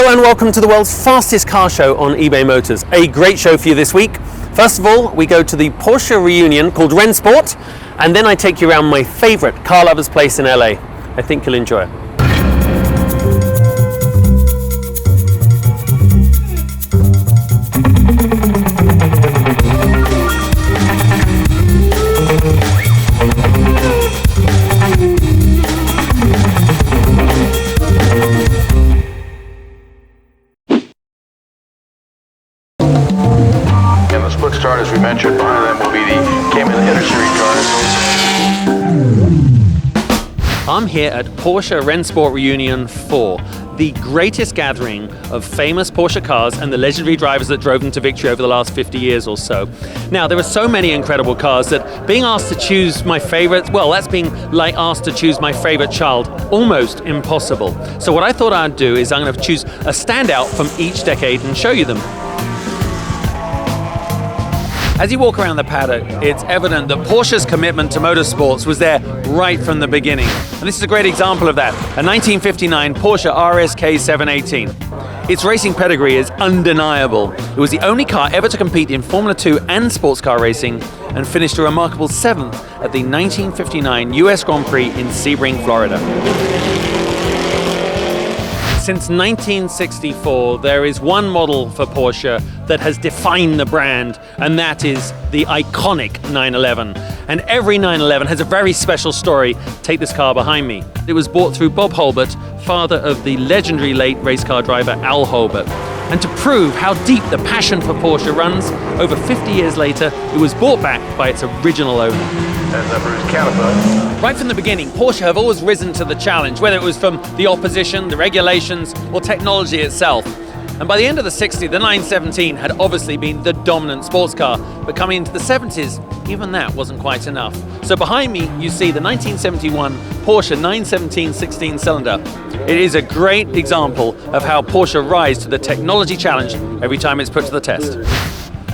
Hello and welcome to the world's fastest car show on eBay Motors. A great show for you this week. First of all, we go to the Porsche Reunion called Rennsport, and then I take you around my favorite car lovers place in LA. I think you'll enjoy it. Split start, as we mentioned, behind them will be the Cayman Inter Series cars. I'm here at Porsche Rennsport Reunion 4, the greatest gathering of famous Porsche cars and the legendary drivers that drove them to victory over the last 50 years or so. Now, there are so many incredible cars that being asked to choose my favorite, well, that's being like asked to choose my favorite child, almost impossible. So what I thought I'd do is I'm going to choose a standout from each decade and show you them. As you walk around the paddock, it's evident that Porsche's commitment to motorsports was there right from the beginning. And this is a great example of that, a 1959 Porsche RSK 718. Its racing pedigree is undeniable. It was the only car ever to compete in Formula 2 and sports car racing and finished a remarkable 7th at the 1959 US Grand Prix in Sebring, Florida. Since 1964, there is one model for Porsche that has defined the brand, and that is the iconic 911. And every 911 has a very special story. Take this car behind me. It was bought through Bob Holbert, father of the legendary late race car driver Al Holbert. And to prove how deep the passion for Porsche runs, over 50 years later, it was bought back by its original owner. Right from the beginning, Porsche have always risen to the challenge, whether it was from the opposition, the regulations, or technology itself. And by the end of the 60s, the 917 had obviously been the dominant sports car, but coming into the 70s, even that wasn't quite enough. So behind me, you see the 1971 Porsche 917 16-cylinder. It is a great example of how Porsche rise to the technology challenge every time it's put to the test.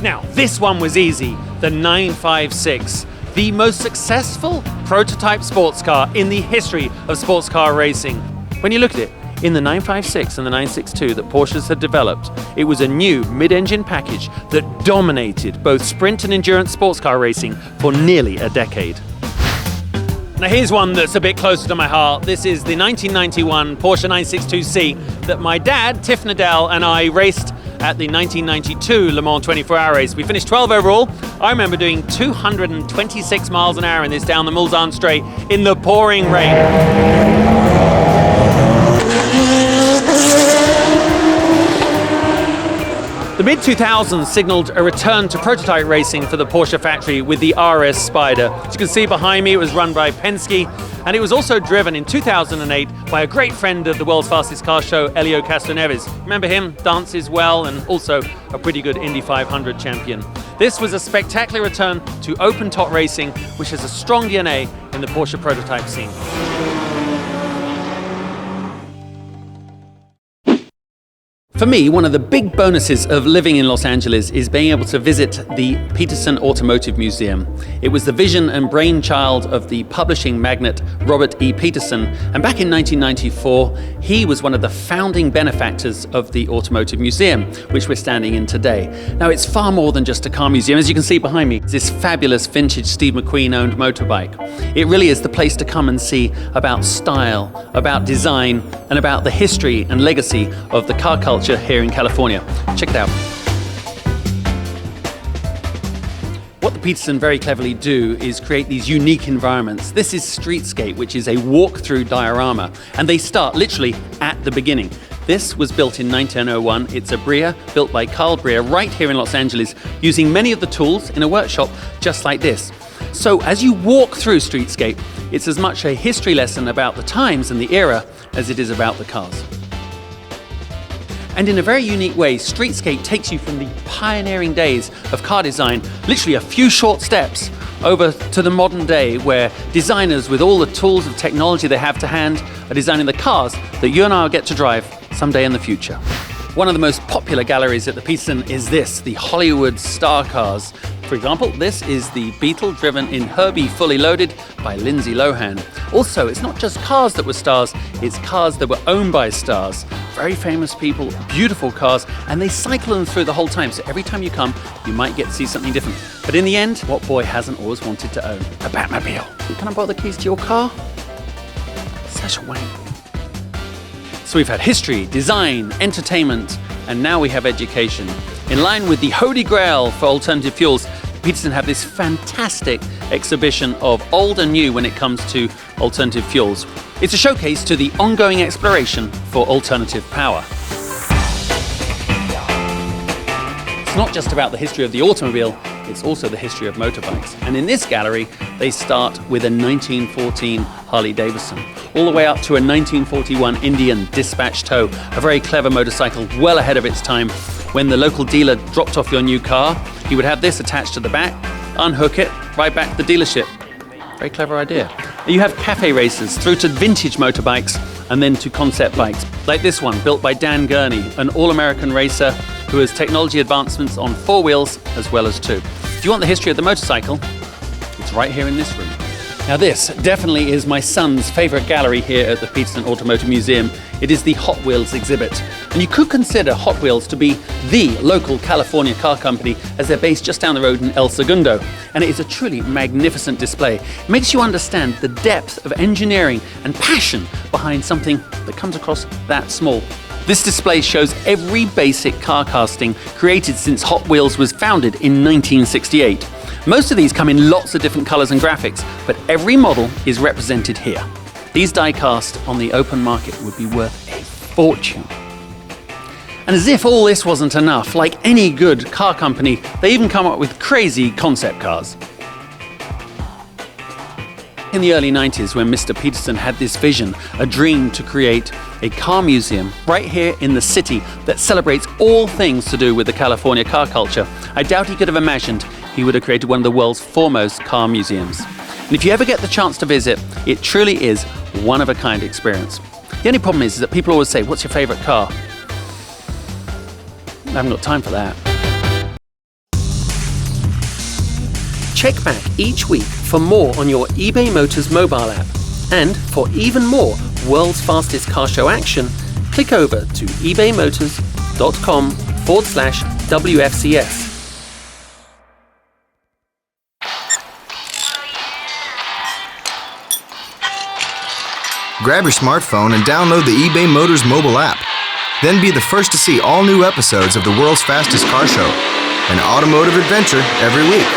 Now, this one was easy, the 956. The most successful prototype sports car in the history of sports car racing. When you look at it, in the 956 and the 962 that Porsches had developed, it was a new mid-engine package that dominated both sprint and endurance sports car racing for nearly a decade. Now here's one that's a bit closer to my heart. This is the 1991 Porsche 962C that my dad, Tiff Nadell, and I raced at the 1992 Le Mans 24-hour race. We finished 12 overall. I remember doing 226 miles an hour in this down the Mulsanne Straight in the pouring rain. The mid-2000s signaled a return to prototype racing for the Porsche factory with the RS Spider. As you can see behind me, it was run by Penske, and it was also driven in 2008 by a great friend of the world's fastest car show, Helio Castroneves. Remember him? Dances well, and also a pretty good Indy 500 champion. This was a spectacular return to open-top racing, which has a strong DNA in the Porsche prototype scene. For me, one of the big bonuses of living in Los Angeles is being able to visit the Petersen Automotive Museum. It was the vision and brainchild of the publishing magnate Robert E. Petersen, and back in 1994, he was one of the founding benefactors of the Automotive Museum, which we're standing in today. Now, it's far more than just a car museum. As you can see behind me, it's this fabulous vintage Steve McQueen-owned motorbike. It really is the place to come and see about style, about design, and about the history and legacy of the car culture here in California. Check it out. What the Petersen very cleverly do is create these unique environments. This is Streetscape, which is a walk-through diorama, and they start literally at the beginning. This was built in 1901. It's a Bria built by Carl Bria right here in Los Angeles, using many of the tools in a workshop just like this. So as you walk through Streetscape, it's as much a history lesson about the times and the era as it is about the cars. And in a very unique way, Streetscape takes you from the pioneering days of car design, literally a few short steps, over to the modern day where designers with all the tools of technology they have to hand are designing the cars that you and I will get to drive someday in the future. One of the most popular galleries at the Petersen is this, the Hollywood star cars. For example, this is the Beetle driven in Herbie Fully Loaded by Lindsay Lohan. Also, it's not just cars that were stars, it's cars that were owned by stars. Very famous people, beautiful cars, and they cycle them through the whole time. So every time you come, you might get to see something different. But in the end, what boy hasn't always wanted to own a Batmobile? Can I borrow the keys to your car? Such a wank. So we've had history, design, entertainment, and now we have education. In line with the Holy Grail for alternative fuels, Petersen have this fantastic exhibition of old and new when it comes to alternative fuels. It's a showcase to the ongoing exploration for alternative power. It's not just about the history of the automobile, it's also the history of motorbikes. And in this gallery, they start with a 1914 Harley Davidson, all the way up to a 1941 Indian Dispatch Tow, a very clever motorcycle well ahead of its time. When the local dealer dropped off your new car, he would have this attached to the back, unhook it, right back to the dealership. Very clever idea. You have cafe racers through to vintage motorbikes and then to concept bikes, like this one built by Dan Gurney, an all-American racer who has technology advancements on 4 wheels as well as 2. If you want the history of the motorcycle, it's right here in this room. Now this definitely is my son's favorite gallery here at the Petersen Automotive Museum. It is the Hot Wheels exhibit. And you could consider Hot Wheels to be the local California car company, as they're based just down the road in El Segundo. And it is a truly magnificent display. It makes you understand the depth of engineering and passion behind something that comes across that small. This display shows every basic car casting created since Hot Wheels was founded in 1968. Most of these come in lots of different colors and graphics, but every model is represented here. These die-cast on the open market would be worth a fortune. And as if all this wasn't enough, like any good car company, they even come up with crazy concept cars. In the early 90s, when Mr. Petersen had this vision, a dream to create a car museum right here in the city that celebrates all things to do with the California car culture, I doubt he could have imagined he would have created one of the world's foremost car museums. And if you ever get the chance to visit, it truly is one-of-a-kind experience. The only problem is that people always say, "What's your favorite car?" I haven't got time for that. Check back each week for more on your eBay Motors mobile app. And for even more world's fastest car show action, click over to ebaymotors.com/WFCS. Grab your smartphone and download the eBay Motors mobile app. Then be the first to see all new episodes of the world's fastest car show, an automotive adventure every week.